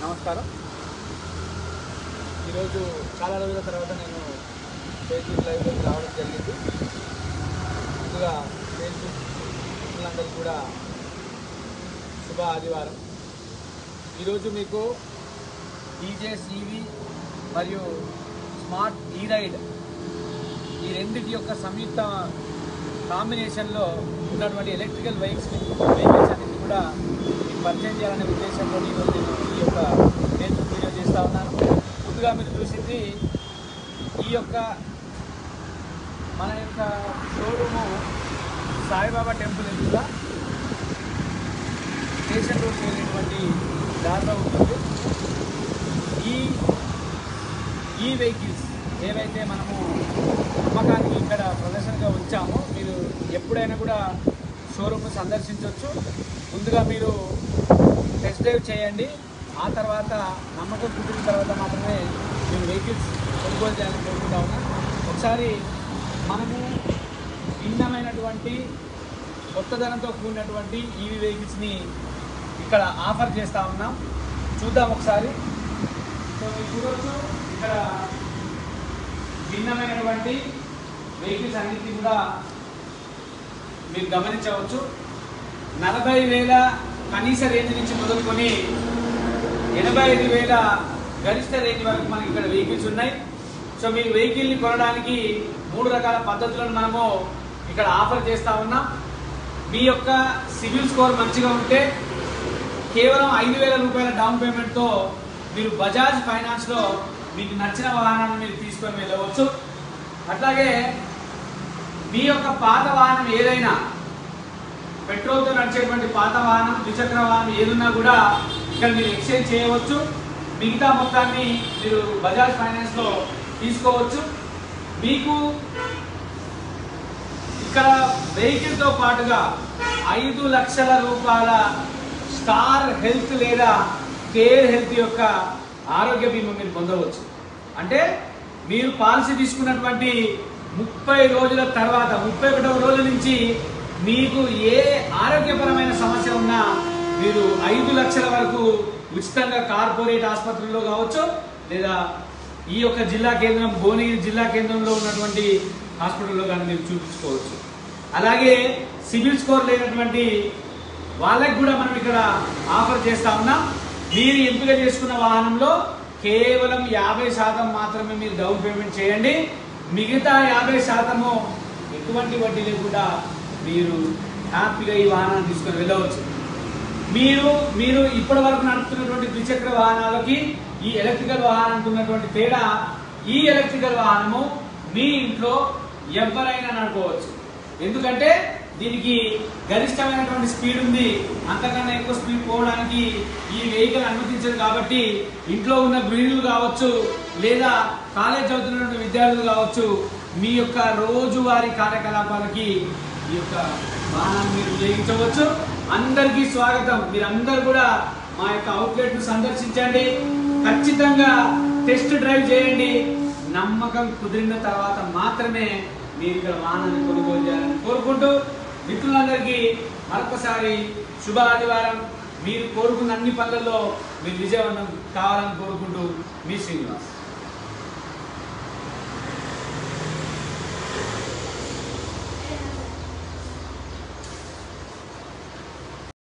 నమస్కారం. ఈరోజు చాలా రోజుల తర్వాత నేను ఫేస్బుక్ లైవ్లోకి రావడం జరిగింది. ముందుగా ఫేస్బుక్ మిత్రులందరికీ కూడా శుభ ఆదివారం. ఈరోజు మీకు డీజేస్ ఈవీ మరియు స్మార్ట్ ఈ-రైడ్ ఈ రెండింటి యొక్క సంయుక్త కాంబినేషన్లో ఉన్నటువంటి ఎలక్ట్రికల్ వెహికల్స్ అన్నింటి కూడా మీకు పరిచయం చేయాలనే ఉద్దేశంతో ఈరోజు నేను ఈ యొక్క ఫేస్బుక్ వీడియో చేస్తూ ఉన్నాను. ముందుగా మీరు చూసింది ఈ యొక్క మన యొక్క షోరూము సాయిబాబా టెంపుల్ ఎదురుగా స్టేషన్ రోడ్ వెళ్ళేటువంటి దారిలో ఉంటుంది. ఈ వెహికల్స్ ఏవైతే మనము అమ్మకానికి ఇక్కడ ప్రదర్శనగా ఉంచామో మీరు ఎప్పుడైనా కూడా షోరూమ్ను సందర్శించవచ్చు. ముందుగా మీరు టెస్ట్ డ్రైవ్ చేయండి. ఆ తర్వాత నమ్మకం కుదిరిన తర్వాత మాత్రమే మీరు వెహికల్స్ కొనుగోలు చేయాలని కోరుకుంటా ఉన్నాం. ఒకసారి మనము భిన్నమైనటువంటి కొత్తదనంతో కూడినటువంటి ఈవీ వెహికల్స్ని ఇక్కడ ఆఫర్ చేస్తూ ఉన్నాం. చూద్దాం ఒకసారి. సో మీరు చూడవచ్చు ఇక్కడ భిన్నమైనటువంటి వెహికల్స్ అన్నింటినీ కూడా మీరు గమనించవచ్చు. 40,000 కనీస రేంజ్ నుంచి మొదలుకొని 85,000 గరిష్ట రేంజ్ వరకు మనకి ఇక్కడ వెహికల్స్ ఉన్నాయి. సో మీరు వెహికల్ని కొనడానికి 3 రకాల పద్ధతులను మనము ఇక్కడ ఆఫర్ చేస్తూ ఉన్నాం. మీ యొక్క సివిల్ స్కోర్ మంచిగా ఉంటే కేవలం 5,000 రూపాయల డౌన్ పేమెంట్తో మీరు బజాజ్ ఫైనాన్స్లో మీకు నచ్చిన వాహనాన్ని మీరు తీసుకొని వెళ్ళవచ్చు. అట్లాగే మీ యొక్క పాత వాహనం ఏదైనా పెట్రోల్తో నడిచేటువంటి పాత వాహనం, ద్విచక్ర వాహనం ఏదున్నా కూడా ఇక్కడ మీరు ఎక్స్చేంజ్ చేయవచ్చు. మిగతా మొత్తాన్ని మీరు బజాజ్ ఫైనాన్స్లో తీసుకోవచ్చు. మీకు ఇక్కడ వెహికల్తో పాటుగా 5 లక్షల రూపాయల స్టార్ హెల్త్ లేదా కేర్ హెల్త్ యొక్క ఆరోగ్య బీమా మీరు పొందవచ్చు. అంటే మీరు పాలసీ తీసుకున్నటువంటి 30 రోజుల తర్వాత 31వ రోజు నుంచి మీకు ఏ ఆరోగ్యపరమైన సమస్య ఉన్నా మీరు 5 లక్షల వరకు ఉచితంగా కార్పొరేట్ ఆసుపత్రుల్లో కావచ్చు, లేదా ఈ యొక్క జిల్లా కేంద్రం భువనగిరి జిల్లా కేంద్రంలో ఉన్నటువంటి హాస్పిటల్లో కానీ మీరు చూపించుకోవచ్చు. అలాగే సివిల్ స్కోర్ లేనటువంటి వాళ్ళకి కూడా మనం ఇక్కడ ఆఫర్ చేస్తా ఉన్నాం. మీరు ఎంపిక చేసుకున్న వాహనంలో కేవలం 50% మాత్రమే మీరు డౌన్ పేమెంట్ చేయండి. మిగతా 50% ఎటువంటి వడ్డీ లేకుండా మీరు హ్యాపీగా ఈ వాహనాన్ని తీసుకొని వెళ్ళవచ్చు. మీరు ఇప్పటి వరకు నడుపుతున్నటువంటి ద్విచక్ర వాహనాలకి ఈ ఎలక్ట్రికల్ వాహనానికి ఉన్నటువంటి తేడా, ఈ ఎలక్ట్రికల్ వాహనము మీ ఇంట్లో ఎవరైనా నడపవచ్చు. ఎందుకంటే దీనికి గరిష్టమైనటువంటి స్పీడ్ ఉంది. అంతకన్నా ఎక్కువ స్పీడ్ పోవడానికి ఈ వెహికల్ అనుమతించదు. కాబట్టి ఇంట్లో ఉన్న గృహిణులు కావచ్చు, లేదా కాలేజ్ చదువుతున్నటువంటి విద్యార్థులు కావచ్చు, మీ యొక్క రోజువారీ కార్యకలాపాలకి ఈ యొక్క వాహనాన్ని మీరు వినియోగించవచ్చు. అందరికీ స్వాగతం. మీరందరూ కూడా మా యొక్క అవుట్లెట్ను సందర్శించండి. ఖచ్చితంగా టెస్ట్ డ్రైవ్ చేయండి. నమ్మకం కుదిరిన తర్వాత మాత్రమే మీరు ఇక్కడ వాహనాన్ని కొనుగోలు చేయాలని కోరుకుంటూ, మిత్రులందరికీ మరొకసారి శుభ ఆదివారం. మీరు కోరుకున్న అన్ని పనులలో మీరు విజయవంతం కావాలని కోరుకుంటూ మీ శ్రీనివాస్.